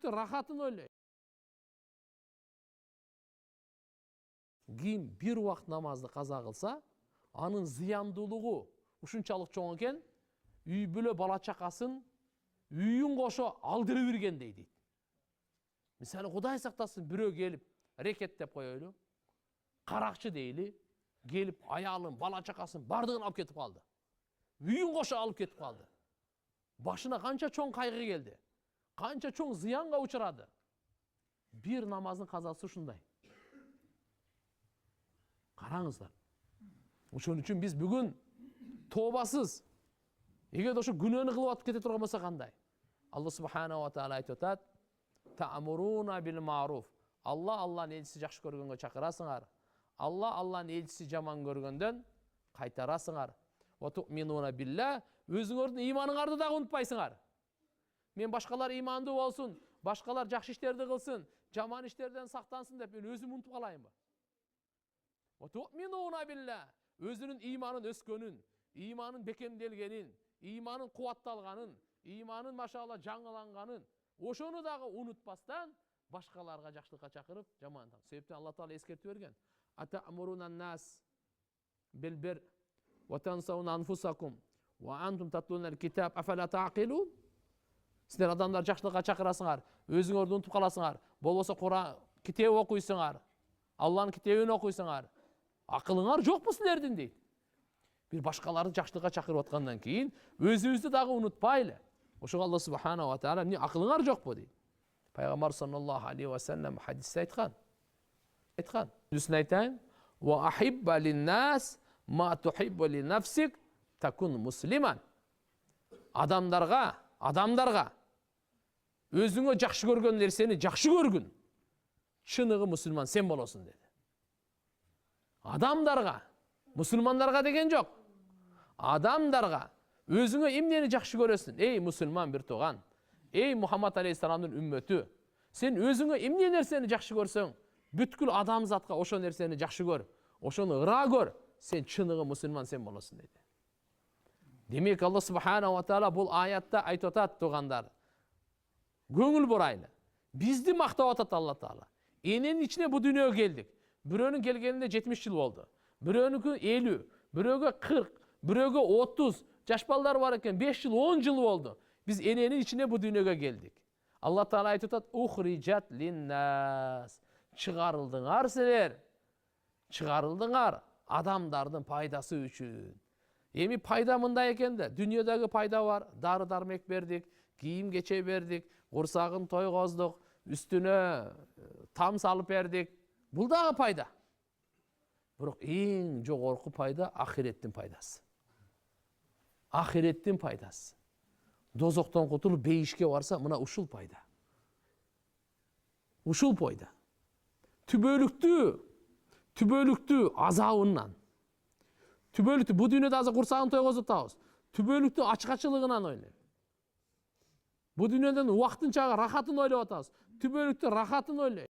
түбөлүктү рахатын ойлойт. Ким бир убакыт намазды каза кылса, анын зыяндуулугу ушунчалык чоң экен, үй бүлө бала чакасын үйүн кошо алдырып иргендей дейт. Мисалы Кудай сактасын, бирөө келип рекет деп коелу, каракчы дейли, келип аялын, бала чакасын бардыгын алып кетип калды. Үйүн кошо алып кетип калды. Башына канча чоң кайгы келди, канча чоң зыянга учурады. Бир намаздын казасы ушундай. Караңыздар. Ошон үчүн биз бүгүн тообасыз, эгер ошо күнөөнү кылып атып кете турган болсо кандай? Алла субханаху ва таала айтып атат: "Та'муруна бил ма'руф." Алланын элчиси жакшы көргөнгө чакырасыңар. Алланын элчиси жаман көргөндөн кайтарасыңар. Ва ту'минуна билла, өзүңөрдүн ыйманыңарды дагы унутпайсыңар. Мен башкалар ыймандуу болсун, башкалар жакшы иштерди кылсын, жаман иштерден сактансын деп мен өзүм унутуп калайынбы? Ва ту'минуна билла, өзүнүн ыйманын өскөнүн, ыйманын бекемделгенин, ыйманын кубатталганын, ыйманын машалла жаңыланганын, ошону дагы унутпастан башкаларга жакшылыкка чакырып, жамандык. Себептен Алла Таала эскертип берген. Атамурунан нас бил бир ва тансауна анфусакум ва антум татлунал китаб афала тaqilun. Силер адамдар жакшылыкка чакырасыңар, өзүңөрдү унутуп каласыңар. Болбосо Куран китеп окуйсуңар, Алланын китебин окуйсуңар. Акылыңар жокпу силердин дейт. Бир башкаларды жакшылыкка чакырып аткандан кийин өзүбүздү дагы унутпайлы. Ошого Алла субханаху ва таала эмне акылыңар жокпу дейт. Пайгамбар саллаллаху алейхи ва саллям хадисте айткан. Үстүнө айтайын: "Ва ахибба лин-нас ма тухиббу ли нафсик такун муслиман." Адамдарга өзүңө жакшы көргөн нерсени жакшы көргүн. Чыныгы мусулман сен болосуң деди. Адамдарга, мусулмандарга деген жок. Адамдарга өзүңө эмнени жакшы көрөсүң? Эй мусулман бир тууган, эй Мухаммад алейхиссаламдын үммөтү, сен өзүңө эмне нерсени жакшы көрсөң, бүткүл адамзатка ошо нерсени жакшы көр, ошону ыра көр, сен чыныгы мусулман сен болосуң деди. Демек Алла субханаху ва таала бул аятта айтып атат, туугандар. Көңүл бурайлы. Бизди мактап атат Алла Таала. Эненин ичине бу дүйнөгө келдик. Бирөөнүн келгенине 70 жыл болду. Бирөөнүкү 50, бирөөгө 40, бирөөгө 30, жаш балдар бар экен 5 жыл, 10 жыл болду. Биз эненин ичине бу дүйнөгө келдик. Алла Таала айтып атат: "Ухриджат лин-нас." Чыгарылдыңар силер. Чыгарылдыңар адамдардын пайдасы үчүн. Эми пайда мындай экен да, дүйнөдөгү пайда бар. Дары дармек бердик, кийим кече бердик, курсагын тойгоздук, үстүнө там салып бердик. Бул дагы пайда. Бирок эң жогорку пайда ахиреттин пайдасы. Ахиреттин пайдасы. Дозоктон кутулуп бейишке барса, мына ушул пайда. Ушул пайда. Түбөлүктүү азабынан. Түбөлүктүү бу дүйнөдө азыр курсагын тойгозуп атабыз. Түбөлүктүү ачкачылыгынан ойлойм. Бу дүйнөдөн убактынча рахатын ойлоп атабыз. Түбөлүктүү рахатын ойлойм.